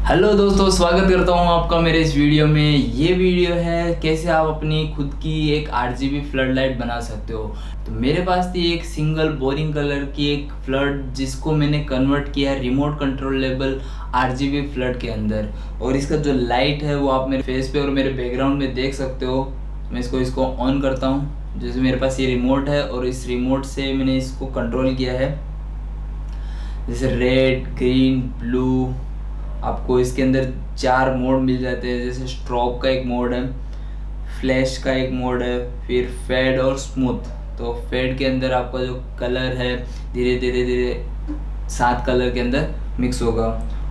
Hello दोस्तों, स्वागत करता हूँ आपका मेरे इस वीडियो में। ये वीडियो है कैसे आप अपनी खुद की एक RGB फ्लड लाइट बना सकते हो। तो मेरे पास थी एक सिंगल बोरिंग कलर की एक फ्लड, जिसको मैंने कन्वर्ट किया रिमोट कंट्रोलेबल RGB फ्लड के अंदर। और इसका जो लाइट है वो आप मेरे फेस पे और मेरे बैकग्राउंड में देख सकते हो। मैं इसको ऑन करता हूँ। जैसे मेरे पास ये रिमोट है और इस रिमोट से मैंने इसको कंट्रोल किया है, जैसे रेड, ग्रीन, ब्लू। आपको इसके अंदर 4 मोड मिल जाते हैं, जैसे स्ट्रोब का एक मोड है, फ्लैश का एक मोड है, फिर फेड और स्मूथ। तो फेड के अंदर आपका जो कलर है धीरे धीरे धीरे 7 कलर के अंदर मिक्स होगा।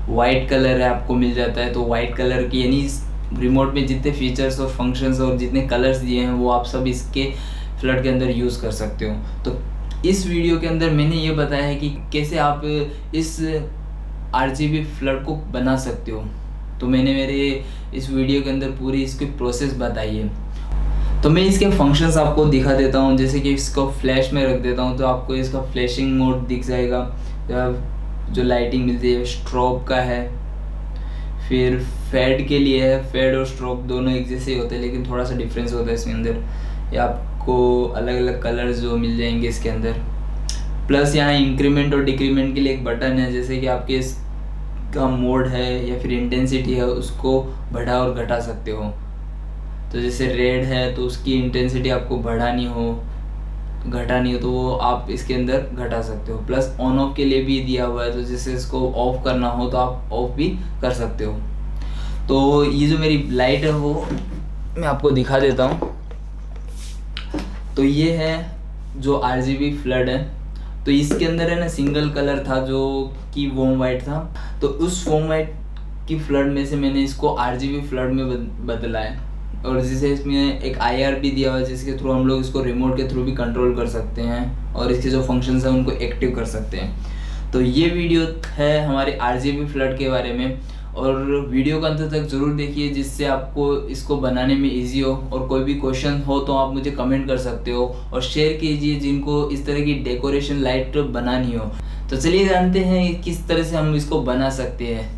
वाइट कलर है आपको मिल जाता है, तो वाइट कलर की यानी रिमोट में जितने फीचर्स और फंक्शंस और जितने कलर्स दिए हैं वो आप सब इसके फ्लड के अंदर यूज़ कर सकते हो। तो इस वीडियो के अंदर मैंने ये बताया है कि कैसे आप इस RGB फ्लड को बना सकते हो। तो मैंने मेरे इस वीडियो के अंदर पूरी इसकी प्रोसेस बताई है। तो मैं इसके फंक्शंस आपको दिखा देता हूँ। जैसे कि इसको फ्लैश में रख देता हूँ तो आपको इसका फ्लैशिंग मोड दिख जाएगा। जो लाइटिंग मिलती है स्ट्रोब का है, फिर फेड के लिए है। फेड और स्ट्रोब दोनों एक जैसे ही होते हैं, लेकिन थोड़ा सा डिफरेंस होता है इसके अंदर। या आपको अलग अलग कलर्स जो मिल जाएंगे इसके अंदर। प्लस यहाँ इंक्रीमेंट और डिक्रीमेंट के लिए एक बटन है, जैसे कि आपके इसका मोड है या फिर इंटेंसिटी है उसको बढ़ा और घटा सकते हो। तो जैसे रेड है तो उसकी इंटेंसिटी आपको बढ़ानी हो घटानी हो तो वो आप इसके अंदर घटा सकते हो। प्लस ऑन ऑफ के लिए भी दिया हुआ है, तो जैसे इसको ऑफ करना हो तो आप ऑफ भी कर सकते हो। तो ये जो मेरी लाइट है वो मैं आपको दिखा देता हूँ। तो ये है जो RGB फ्लड है। तो इसके अंदर है ना सिंगल कलर था जो कि वॉर्म वाइट था। तो उस वॉर्म वाइट की फ्लड में से मैंने इसको RGB फ्लड में बदला है। और जिसे इसमें एक IR भी दिया हुआ है, जिसके थ्रू हम लोग इसको रिमोट के थ्रू भी कंट्रोल कर सकते हैं और इसके जो फंक्शंस हैं उनको एक्टिव कर सकते हैं। तो ये वीडियो है हमारे RGB फ्लड के बारे में। और वीडियो को अंत तक ज़रूर देखिए, जिससे आपको इसको बनाने में इजी हो। और कोई भी क्वेश्चन हो तो आप मुझे कमेंट कर सकते हो और शेयर कीजिए जिनको इस तरह की डेकोरेशन लाइट बनानी हो। तो चलिए जानते हैं किस तरह से हम इसको बना सकते हैं।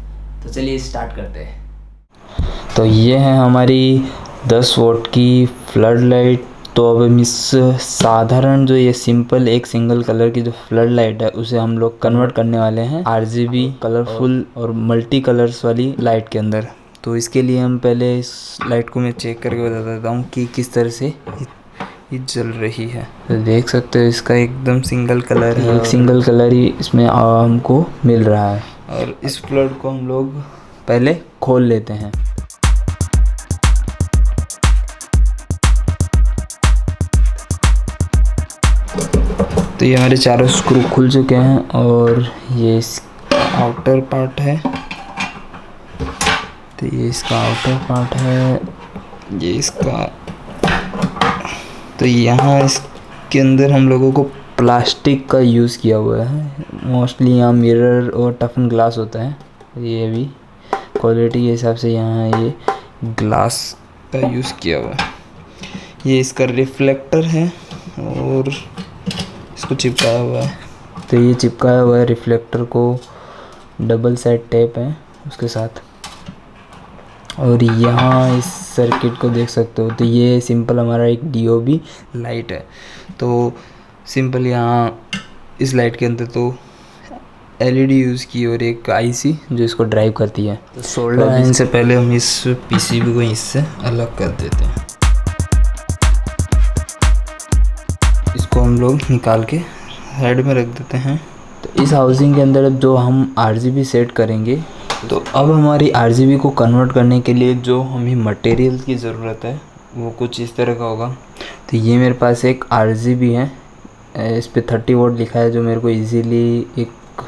तो चलिए स्टार्ट करते हैं। तो ये है हमारी 10 वोल्ट की फ्लड लाइट। तो अब हम इस साधारण जो ये सिंपल एक सिंगल कलर की जो फ्लड लाइट है उसे हम लोग कन्वर्ट करने वाले हैं RGB कलरफुल और मल्टी कलर्स वाली लाइट के अंदर। तो इसके लिए हम पहले इस लाइट को मैं चेक करके बता देता हूँ कि किस तरह से ये जल रही है। तो देख सकते हो इसका एकदम सिंगल कलर है, एक सिंगल कलर ही इसमें हमको मिल रहा है। और इस फ्लड को हम लोग पहले खोल लेते हैं। तो ये हमारे चारों स्क्रू खुल चुके हैं और ये इसका आउटर पार्ट है। तो ये इसका आउटर पार्ट है, ये इसका। तो यहाँ इसके अंदर हम लोगों को प्लास्टिक का यूज़ किया हुआ है। मोस्टली यहाँ मिरर और टफन ग्लास होता है। ये भी क्वालिटी के हिसाब से यहाँ ये ग्लास का यूज़ किया हुआ है। ये इसका रिफ्लेक्टर है और इसको चिपकाया हुआ है। तो ये चिपकाया हुआ है रिफ्लेक्टर को, डबल साइड टेप है उसके साथ। और यहाँ इस सर्किट को देख सकते हो। तो ये सिंपल हमारा एक DOB लाइट है। तो सिंपल यहाँ इस लाइट के अंदर तो LED यूज़ की और एक IC जो इसको ड्राइव करती है। तो सोल्डर आयरन से पहले हम इस PCB को इससे अलग कर देते हैं। इसको हम लोग निकाल के साइड में रख देते हैं। तो इस हाउसिंग के अंदर अब जो हम RGB सेट करेंगे, तो अब हमारी RGB को कन्वर्ट करने के लिए जो हमें मटेरियल की ज़रूरत है वो कुछ इस तरह का होगा। तो ये मेरे पास एक RGB है, इस पे 30 वोल्ट लिखा है, जो मेरे को इजीली एक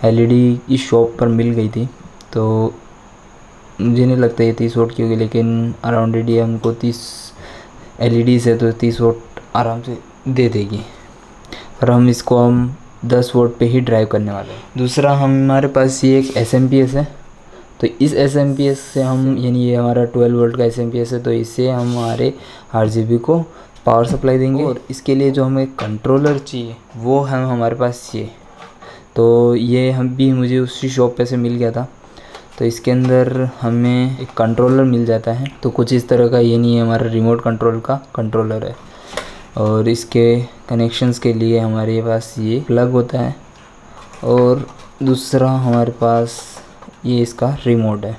LED की शॉप पर मिल गई थी। तो मुझे नहीं लगता ये 30 वोल्ट की होगी, लेकिन अराउंड ये हमको 30 LEDs है तो 30 वोल्ट आराम से दे देगी। और हम इसको 10 वोल्ट पे ही ड्राइव करने वाले हैं। दूसरा हमारे पास ये एक SMPS है। तो इस SMPS से हम, यानी ये हमारा 12 वोल्ट का SMPS है, तो इससे हम हमारे RGB को पावर सप्लाई देंगे। और इसके लिए जो हमें कंट्रोलर चाहिए वो है हमारे पास ये। तो ये हम भी मुझे उसी शॉप पे से मिल गया था। तो तो इसके अंदर हमें एक कंट्रोलर मिल जाता है। तो कुछ इस तरह का, ये नहीं है हमारा रिमोट कंट्रोल का कंट्रोलर है। और इसके कनेक्शंस के लिए हमारे पास ये प्लग होता है और दूसरा हमारे पास ये इसका रिमोट है।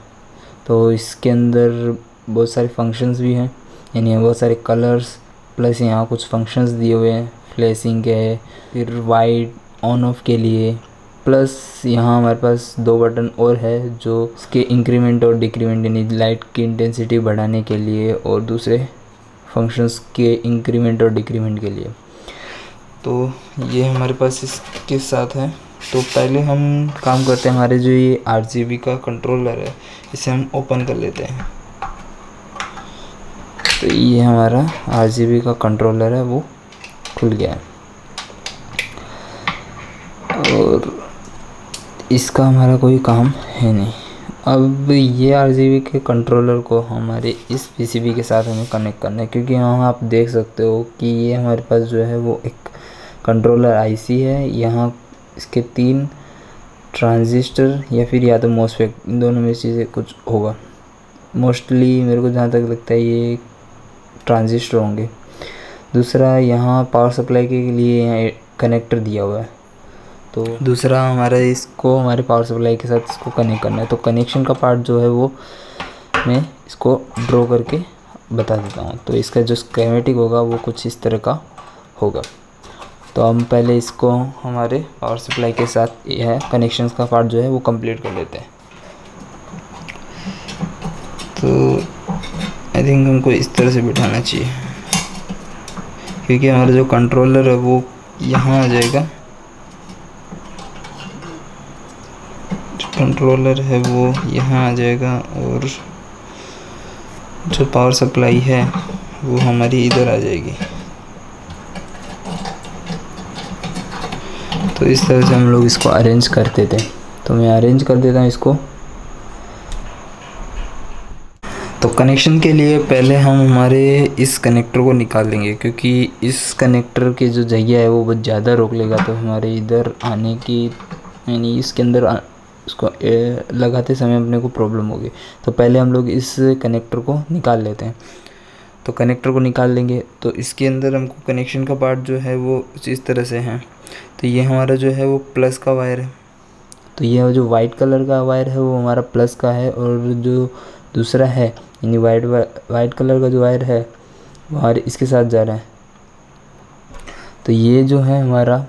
तो इसके अंदर बहुत सारे फंक्शंस भी हैं, यानी बहुत सारे कलर्स, प्लस यहाँ कुछ फंक्शंस दिए हुए हैं फ्लैशिंग के, फिर वाइट ऑन ऑफ के लिए, प्लस यहाँ हमारे पास 2 बटन और है जो इसके इंक्रीमेंट और डिक्रीमेंट यानी लाइट की इंटेंसिटी बढ़ाने के लिए और दूसरे फंक्शंस के इंक्रीमेंट और डिक्रीमेंट के लिए। तो ये हमारे पास इसके साथ है। तो पहले हम काम करते हैं, हमारे जो ये RGB का कंट्रोलर है इसे हम ओपन कर लेते हैं। तो ये हमारा RGB का कंट्रोलर है, वो खुल गया है और इसका हमारा कोई काम है नहीं। अब ये RGB के कंट्रोलर को हमारे इस PCB के साथ हमें कनेक्ट करना है, क्योंकि यहाँ आप देख सकते हो कि ये हमारे पास जो है वो एक कंट्रोलर IC है। यहाँ इसके 3 ट्रांजिस्टर या फिर या तो MOSFET, इन दोनों में से कुछ होगा। मोस्टली मेरे को जहाँ तक लगता है ये ट्रांजिस्टर होंगे। दूसरा यहाँ पावर सप्लाई के लिए यहाँ कनेक्टर दिया हुआ है। तो दूसरा हमारा इसको हमारे पावर सप्लाई के साथ इसको कनेक्ट करना है। तो कनेक्शन का पार्ट जो है वो मैं इसको ड्रॉ करके बता देता हूँ। तो इसका जो स्कीमेटिक होगा वो कुछ इस तरह का होगा। तो हम पहले इसको हमारे पावर सप्लाई के साथ यह कनेक्शंस का पार्ट जो है वो कंप्लीट कर लेते हैं। तो आई थिंक हमको इस तरह से बिठाना चाहिए, क्योंकि हमारा जो कंट्रोलर है वो यहाँ आ जाएगा। कंट्रोलर है वो यहाँ आ जाएगा और जो पावर सप्लाई है वो हमारी इधर आ जाएगी। तो इस तरह से हम लोग इसको अरेंज करते थे। तो मैं अरेंज कर देता हूँ इसको। तो कनेक्शन के लिए पहले हम हमारे इस कनेक्टर को निकाल देंगे, क्योंकि इस कनेक्टर की जो जगह है वो बहुत ज़्यादा रोक लेगा। तो हमारे इधर आने की, यानी इसके अंदर उसको लगाते समय अपने को प्रॉब्लम होगी। तो पहले हम लोग इस कनेक्टर को निकाल लेते हैं। तो कनेक्टर को निकाल लेंगे तो इसके अंदर हमको कनेक्शन का पार्ट जो है वो इस तरह से है। तो ये हमारा जो है वो प्लस का वायर है। तो ये जो वाइट कलर का वायर है वो हमारा प्लस का है, और जो दूसरा है यानी वाइट कलर का जो वायर है वो हमारे इसके साथ जा रहा है। तो ये जो है हमारा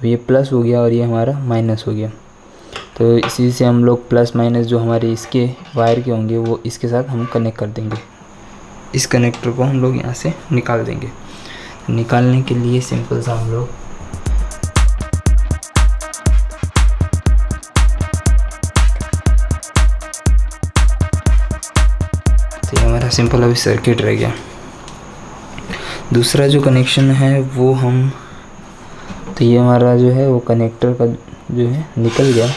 ये प्लस हो गया और ये हमारा माइनस हो गया। तो इसी से हम लोग प्लस माइनस जो हमारे इसके वायर के होंगे वो इसके साथ हम कनेक्ट कर देंगे। इस कनेक्टर को हम लोग यहाँ से निकाल देंगे। निकालने के लिए सिंपल सा हम लोग तो ये हमारा सिंपल अभी सर्किट रह गया। दूसरा जो कनेक्शन है वो हम, तो ये हमारा जो है वो कनेक्टर का जो है निकल गया।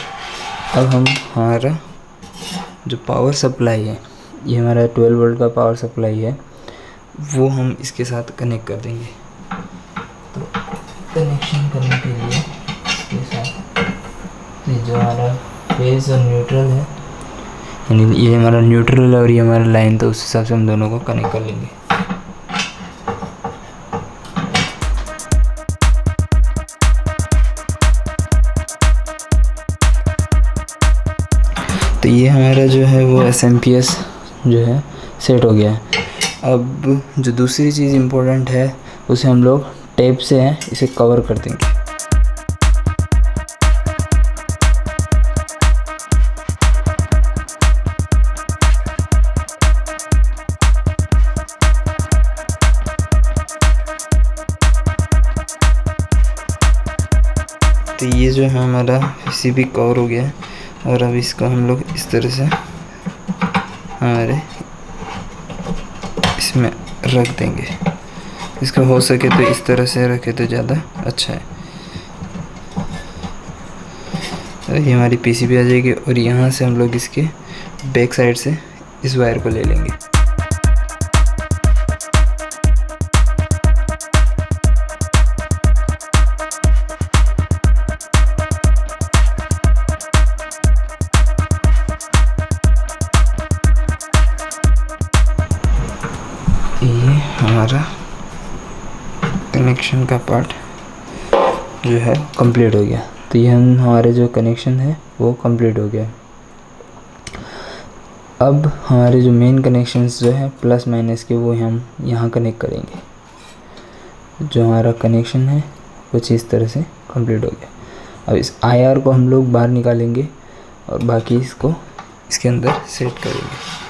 अब हम हमारा जो पावर सप्लाई है, ये हमारा 12 वोल्ट का पावर सप्लाई है, वो हम इसके साथ कनेक्ट कर देंगे। तो कनेक्शन करने के लिए इसके साथ ये जो हमारा फेज और न्यूट्रल है, यानी ये हमारा न्यूट्रल है और ये हमारा लाइन, तो उस हिसाब से हम दोनों को कनेक्ट कर लेंगे। तो ये हमारा जो है वो SMPS जो है सेट हो गया है। अब जो दूसरी चीज़ इम्पोर्टेंट है उसे हम लोग टेप से है इसे कवर कर देंगे। तो ये जो है हमारा PCB कवर हो गया है, और अब इसको हम लोग इस तरह से हमारे इसमें रख देंगे। इसका हो सके तो इस तरह से रखे तो ज़्यादा अच्छा है। तो ये हमारी PCB आ जाएगी, और यहाँ से हम लोग इसके बैक साइड से इस वायर को ले लेंगे। हमारा कनेक्शन का पार्ट जो है कंप्लीट हो गया। तो ये हमारे जो कनेक्शन है वो कंप्लीट हो गया। अब हमारे जो मेन कनेक्शंस जो है प्लस माइनस के, वो हम यहाँ कनेक्ट करेंगे। जो हमारा कनेक्शन है कुछ इस तरह से कंप्लीट हो गया। अब इस IR को हम लोग बाहर निकालेंगे और बाकी इसको इसके अंदर सेट करेंगे।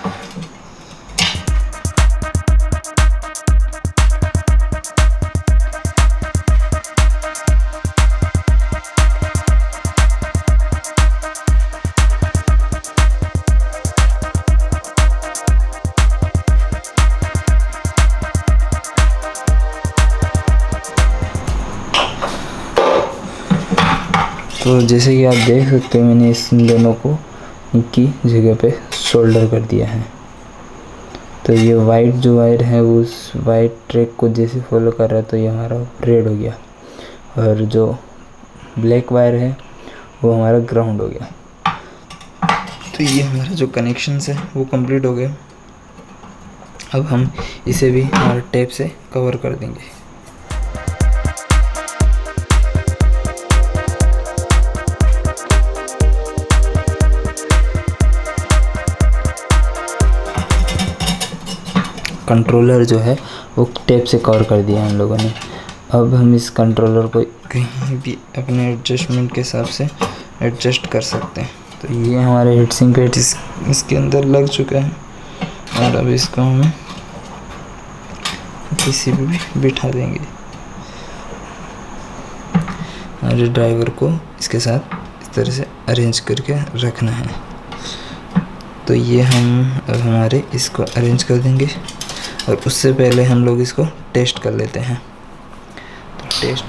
तो जैसे कि आप देख सकते हो, मैंने इस दोनों को की जगह पे सोल्डर कर दिया है। तो ये वाइट जो वायर है वो उस वाइट ट्रैक को जैसे फॉलो कर रहा है, तो ये हमारा रेड हो गया, और जो ब्लैक वायर है वो हमारा ग्राउंड हो गया। तो ये हमारा जो कनेक्शंस है वो कंप्लीट हो गया। अब हम इसे भी हमारे टेप से कवर कर देंगे। कंट्रोलर जो है वो टेप से कवर कर दिया हम लोगों ने। अब हम इस कंट्रोलर को कहीं भी अपने एडजस्टमेंट के हिसाब से एडजस्ट कर सकते हैं। तो ये हमारे हीटसिंक पे इसके अंदर लग चुका है, और अब इसको हम किसी भी बिठा देंगे। हमारे ड्राइवर को इसके साथ इस तरह से अरेंज करके रखना है। तो ये हम अब हमारे इसको अरेंज कर देंगे, और उससे पहले हम लोग इसको टेस्ट कर लेते हैं। तो टेस्ट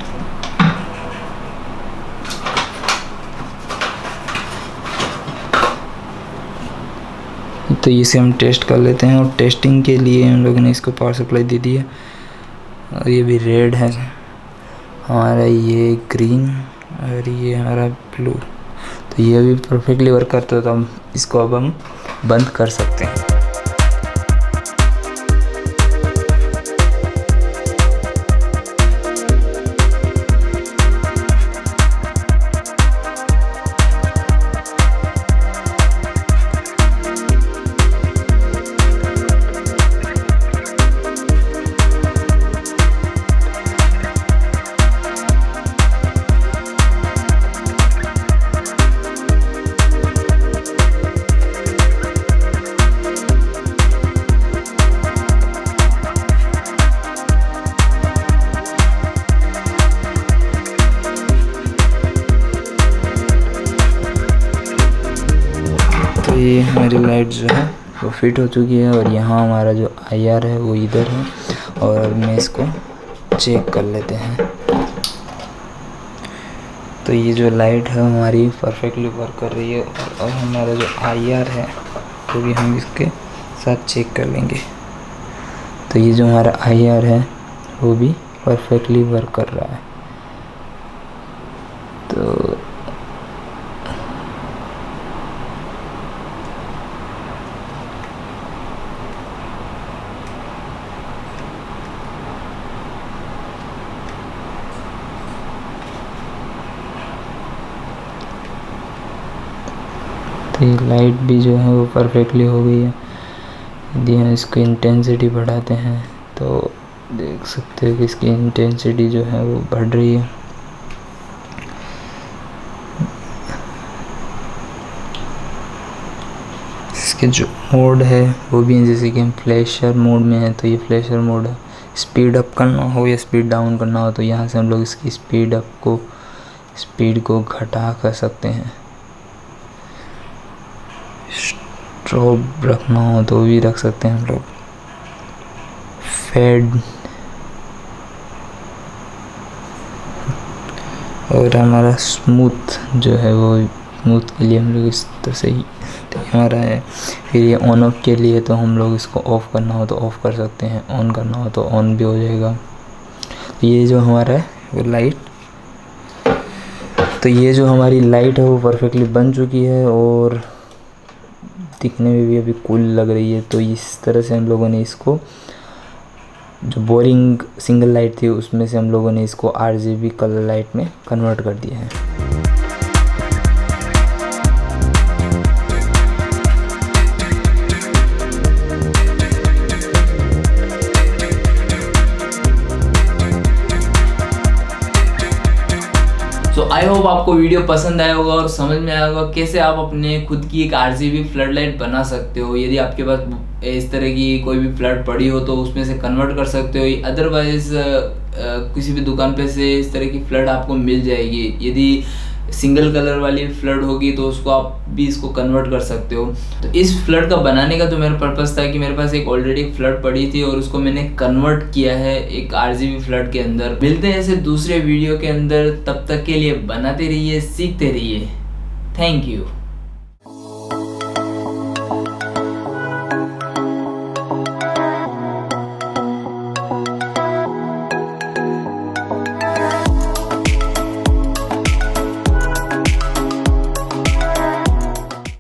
तो इसे हम टेस्ट कर लेते हैं, और टेस्टिंग के लिए हम लोगों ने इसको पावर सप्लाई दे दी है। और ये भी रेड है हमारा, ये ग्रीन, और ये हमारा ब्लू। तो ये भी परफेक्टली वर्क करता है। तो हम इसको अब हम बंद कर सकते हैं। ये हमारी लाइट जो है वो फिट हो चुकी है, और यहाँ हमारा जो IR है वो इधर है। और मैं इसको चेक कर लेते हैं। तो ये जो लाइट है हमारी परफेक्टली वर्क कर रही है, और हमारा जो IR है वो भी हम इसके साथ चेक कर लेंगे। तो ये जो हमारा IR है वो भी परफेक्टली वर्क कर रहा है। तो ये लाइट भी जो है वो परफेक्टली हो गई है। यदि हम इसकी इंटेंसिटी बढ़ाते हैं तो देख सकते हो कि इसकी इंटेंसिटी जो है वो बढ़ रही है। इसके जो मोड है वो भी, जैसे कि हम फ्लैशर मोड में है तो ये फ्लैशर मोड है। स्पीड अप करना हो या स्पीड डाउन करना हो तो यहाँ से हम लोग इसकी स्पीड को घटा कर सकते हैं। स्ट्रोब रखना हो तो भी रख सकते हैं हम लोग। फेड और हमारा स्मूथ जो है वो स्मूथ के लिए हम लोग इस तरह से ही हमारा है। फिर ये ऑन ऑफ के लिए तो हम लोग इसको ऑफ़ करना हो तो ऑफ़ कर सकते हैं, ऑन करना हो तो ऑन भी हो जाएगा। तो ये जो हमारा है वो लाइट, तो ये जो हमारी लाइट है वो परफेक्टली बन चुकी है और दिखने में भी अभी कूल लग रही है। तो इस तरह से हम लोगों ने इसको जो बोरिंग सिंगल लाइट थी उसमें से हम लोगों ने इसको RGB कलर लाइट में कन्वर्ट कर दिया है। सो आई होप आपको वीडियो पसंद आया होगा और समझ में आया होगा कैसे आप अपने खुद की एक RGB फ्लड लाइट बना सकते हो। यदि आपके पास इस तरह की कोई भी फ्लड पड़ी हो तो उसमें से कन्वर्ट कर सकते हो, अदरवाइज किसी भी दुकान पे से इस तरह की फ्लड आपको मिल जाएगी। यदि सिंगल कलर वाली फ्लड होगी तो उसको आप भी इसको कन्वर्ट कर सकते हो। तो इस फ्लड का बनाने का तो मेरा पर्पस था कि मेरे पास एक ऑलरेडी फ्लड पड़ी थी और उसको मैंने कन्वर्ट किया है एक RGB फ्लड के अंदर। मिलते हैं ऐसे दूसरे वीडियो के अंदर, तब तक के लिए बनाते रहिए, सीखते रहिए। Thank you.